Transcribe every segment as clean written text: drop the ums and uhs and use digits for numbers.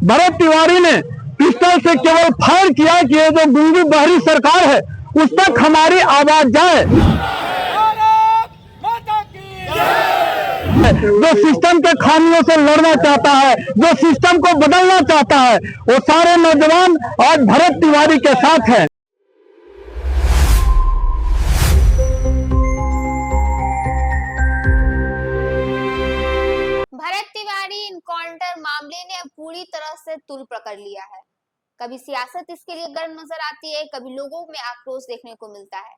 भरत तिवारी ने पिस्टल से केवल फायर किया कि ये जो गुंगी बहरी सरकार है उस तक हमारी आवाज जाए। जो सिस्टम के खामियों से लड़ना चाहता है, जो सिस्टम को बदलना चाहता है, वो सारे नौजवान आज भरत तिवारी के साथ हैं। भरत तिवारी इनकाउंटर मामले ने अब पूरी तरह से तूल पकड़ लिया है। कभी सियासत इसके लिए गर्म नजर आती है, कभी लोगों में आक्रोश देखने को मिलता है।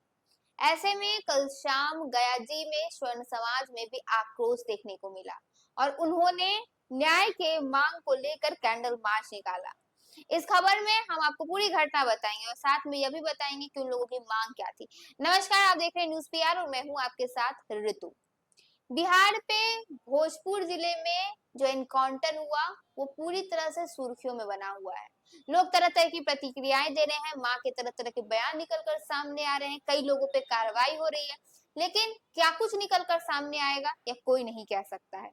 ऐसे में कल शाम गयाजी में स्वर्ण समाज में भी आक्रोश देखने को मिला और उन्होंने न्याय के मांग को लेकर कैंडल मार्च निकाला। इस खबर में हम आपको पूरी घटना बताएंगे और साथ में यह भी बताएंगे कि उन लोगों की मांग क्या थी। नमस्कार, आप देख रहे हैं न्यूज़ पीआर और मैं हूं आपके साथ ऋतु। बिहार पे भोजपुर जिले में जो एनकाउंटर हुआ वो पूरी तरह से सुर्खियों में बना हुआ है। लोग तरह तरह की प्रतिक्रियाएं दे रहे हैं, मां के तरह तरह के बयान निकलकर सामने आ रहे हैं, कई लोगों पे कार्रवाई हो रही है, लेकिन क्या कुछ निकलकर सामने आएगा यह कोई नहीं कह सकता है।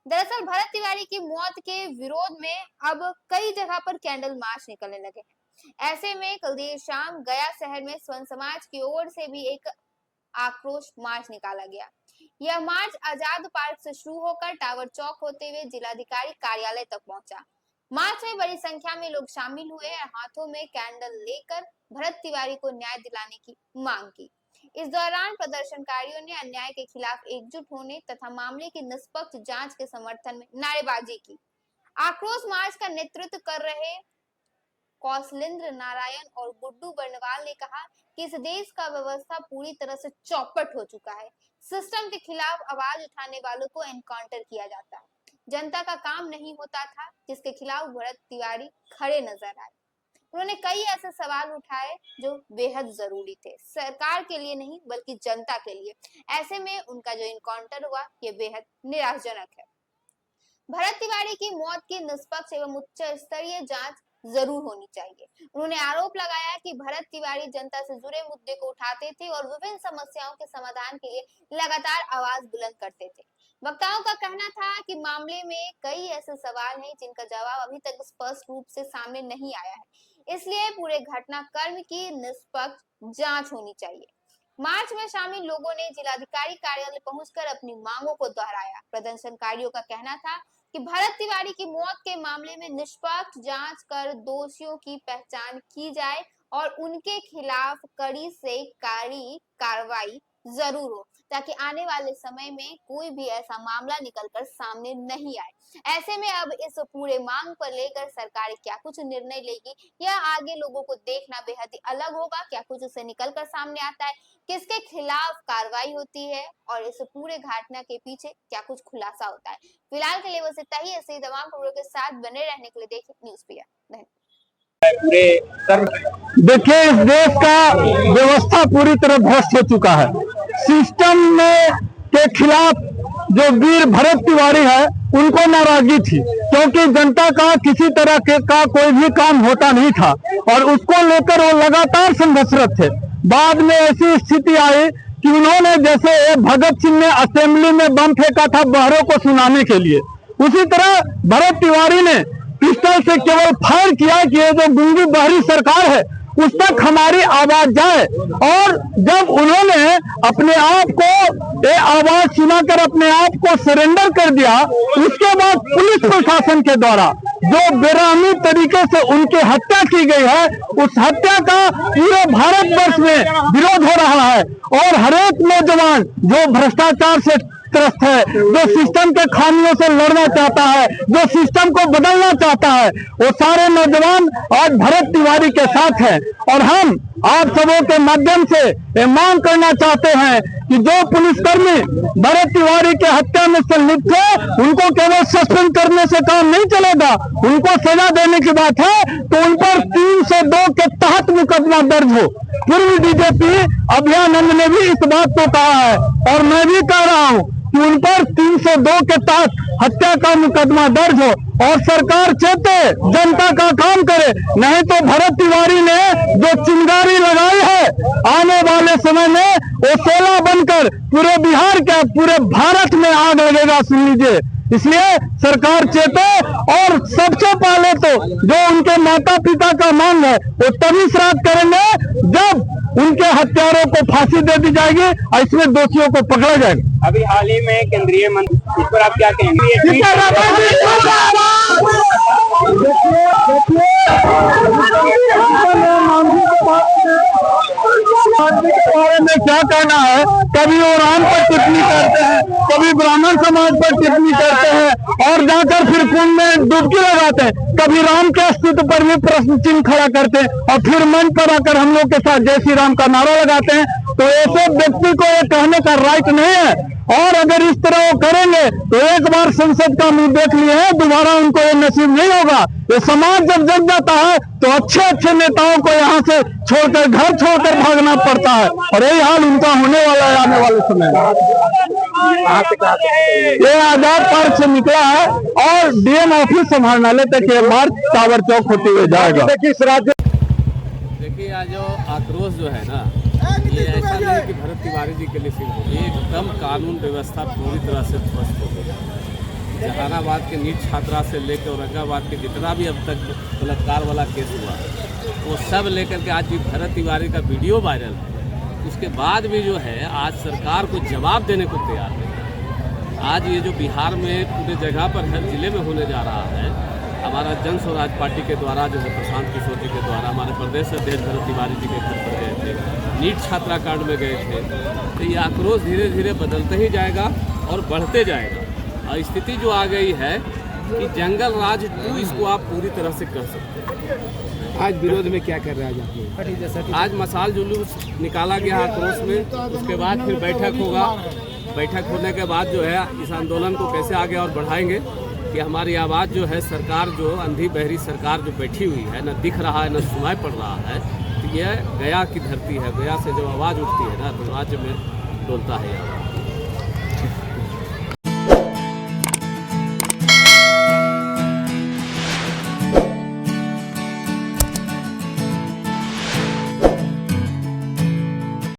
दरअसल भरत तिवारी की मौत के विरोध में अब कई जगह पर कैंडल मार्च निकलने लगे हैं। ऐसे में कल देर शाम गया शहर में स्वर्ण समाज की ओर से भी एक आक्रोश मार्च निकाला गया। यह मार्च आजाद पार्क से शुरू होकर टावर चौक होते हुए जिलाधिकारी कार्यालय तक पहुंचा। मार्च में बड़ी संख्या में लोग शामिल हुए और हाथों में कैंडल लेकर भरत तिवारी को न्याय दिलाने की मांग की। इस दौरान प्रदर्शनकारियों ने अन्याय के खिलाफ एकजुट होने तथा मामले की निष्पक्ष जांच के समर्थन में नारेबाजी की। आक्रोश मार्च का नेतृत्व कर रहे कौशलेंद्र नारायण और गुड्डू बर्नवाल ने कहा कि इस देश का व्यवस्था पूरी तरह से चौपट हो चुका है। सिस्टम के खिलाफ आवाज उठाने वालों को एनकाउंटर किया जाता है। जनता का काम नहीं होता था, जिसके खिलाफ भरत तिवारी खड़े नजर आए। उन्होंने कई ऐसे सवाल उठाए जो बेहद जरूरी थे, सरकार के लिए नहीं बल्कि जनता के लिए। ऐसे में उनका जो एनकाउंटर हुआ ये बेहद निराशाजनक है। भरत तिवारी की मौत की निष्पक्ष एवं उच्च स्तरीय जांच जरूर होनी चाहिए। उन्होंने आरोप लगाया कि भरत तिवारी जनता से जुड़े मुद्दे को उठाते थे और विभिन्न समस्याओं के समाधान के लिए लगातार आवाज बुलंद करते थे। वक्ताओं का कहना था कि मामले में कई ऐसे सवाल हैं जिनका जवाब अभी तक स्पष्ट रूप से सामने नहीं आया है, इसलिए पूरे घटनाक्रम की निष्पक्ष जांच होनी चाहिए। मार्च में शामिल लोगों ने जिलाधिकारी कार्यालय पहुंचकर अपनी मांगों को दोहराया। प्रदर्शनकारियों का कहना था कि भरत तिवारी की मौत के मामले में निष्पक्ष जांच कर दोषियों की पहचान की जाए और उनके खिलाफ कड़ी से कड़ी कार्रवाई जरूर हो, ताकि आने वाले समय में कोई भी ऐसा मामला निकलकर सामने नहीं आए। ऐसे में अब इस पूरे मांग पर लेकर सरकार क्या कुछ निर्णय लेगी या आगे लोगों को देखना बेहद ही अलग होगा। क्या कुछ उससे निकलकर सामने आता है, किसके खिलाफ कार्रवाई होती है और इस पूरे घटना के पीछे क्या कुछ खुलासा होता है। फिलहाल के लिए बस इतना ही। ऐसे तमाम खबरों के साथ बने रहने के लिए देखिए न्यूज़ पीआर। देखिए, इस देश का व्यवस्था पूरी तरह ध्वस्त हो चुका है। सिस्टम में के खिलाफ जो वीर भरत तिवारी है उनको नाराजगी थी, क्योंकि जनता का किसी तरह का कोई भी काम होता नहीं था और उसको लेकर वो लगातार संघर्षरत थे। बाद में ऐसी स्थिति आई कि उन्होंने, जैसे भगत सिंह ने असेंबली में बम फेंका था बहरों को सुनाने के लिए, उसी तरह भरत तिवारी ने पिस्टल से केवल फायर किया कि ये जो गुंगी बहरी सरकार है उस तक हमारी आवाज जाए। और जब उन्होंने अपने आप को आवाज सुनाकर अपने आप को सरेंडर कर दिया, उसके बाद पुलिस प्रशासन के द्वारा जो बेरहमी तरीके से उनकी हत्या की गई है, उस हत्या का पूरे भारतवर्ष में विरोध हो रहा है। और हरेक नौजवान जो भ्रष्टाचार से त्रस्त है, जो सिस्टम के खामियों से लड़ना चाहता है, जो सिस्टम को बदलना चाहता है, वो सारे नौजवान आज भरत तिवारी के साथ हैं। और हम आप सबों के माध्यम से मांग करना चाहते हैं कि जो पुलिसकर्मी भरत तिवारी के हत्या में संलिप्त है, उनको केवल सस्पेंड करने से काम नहीं चलेगा, उनको सजा देने की बात है तो उन पर 302 के तहत मुकदमा दर्ज हो। पूर्व डीजीपी अभयानंद ने भी इस बात को कहा है और मैं भी कह रहा हूं कि उन पर 302 के तहत हत्या का मुकदमा दर्ज हो और सरकार चेते, जनता का काम करे। नहीं तो भरत तिवारी ने जो चिंगारी लगाई है, आने वाले समय में वो शोला बनकर पूरे बिहार के, पूरे भारत में आग लगेगा। सुन लीजिए, इसलिए सरकार चेते और सबसे पहले तो जो उनके माता पिता का मांग है वो तभी श्राद्ध करेंगे जब उनके हत्यारों को फांसी दे दी जाएगी और इसमें दोषियों को पकड़ा जाएगा। अभी हाल ही में केंद्रीय मंत्री, इस पर आप क्या कहेंगे? के बारे में क्या कहना है, कभी वो राम पर टिप्पणी करते हैं, कभी ब्राह्मण समाज पर टिप्पणी करते हैं और जाकर फिर कुंभ में डुबकी लगाते हैं, कभी राम के अस्तित्व पर भी प्रश्न चिन्ह खड़ा करते हैं और फिर मंच पर आकर हम लोग के साथ जय श्री राम का नारा लगाते हैं। तो ऐसे व्यक्ति को ये कहने का राइट नहीं है और अगर इस तरह वो करेंगे तो एक बार संसद का मुंह देख लिए हैं, दोबारा उनको ये नसीब नहीं होगा। ये समाज जब जग जाता है तो अच्छे अच्छे नेताओं को यहाँ से छोड़कर, घर छोड़कर भागना पड़ता है और यही हाल उनका होने वाला है आने वाले समय में। ये आजाद पार्क से निकला है और डीएम ऑफिस संभालनालय तक ये मार्च टावर चौक होते हुए जाएगा। देखिए, आज जो आक्रोश जो है ना, ये ऐसा नहीं है कि भरत तिवारी जी के लिए सिर्फ हो, ये एकदम कानून व्यवस्था पूरी तरह से ध्वस्त हो गई। जहानाबाद के नीट छात्रा से लेकर औरंगाबाद के जितना भी अब तक बलात्कार वाला केस हुआ वो सब लेकर के आज भी भरत तिवारी का वीडियो वायरल है। उसके बाद भी जो है आज सरकार को जवाब देने को तैयार नहीं। आज ये जो बिहार में पूरे जगह पर हर जिले में होने जा रहा है, हमारा जन स्वराज पार्टी के द्वारा जो है प्रशांत किशोर जी के द्वारा हमारे प्रदेश अध्यक्ष भरत तिवारी जी के घर पर गए थे, नीट छात्रा कांड में गए थे। तो ये आक्रोश धीरे धीरे बदलते ही जाएगा और बढ़ते जाएगा और स्थिति जो आ गई है कि जंगल राज 2 इसको आप पूरी तरह से कर सकते हैं। आज विरोध में क्या कर रहे हैं? आज मशाल जुलूस निकाला गया आक्रोश में, उसके बाद फिर बैठक होगा। बैठक होने के बाद जो है इस आंदोलन को कैसे आगे और बढ़ाएंगे कि हमारी आवाज़ जो है, सरकार जो अंधी बहरी सरकार जो बैठी हुई है, न दिख रहा है न सुनाई पड़ रहा है। तो यह गया की धरती है, गया से जब आवाज़ उठती है ना तो राज्य में डोलता है।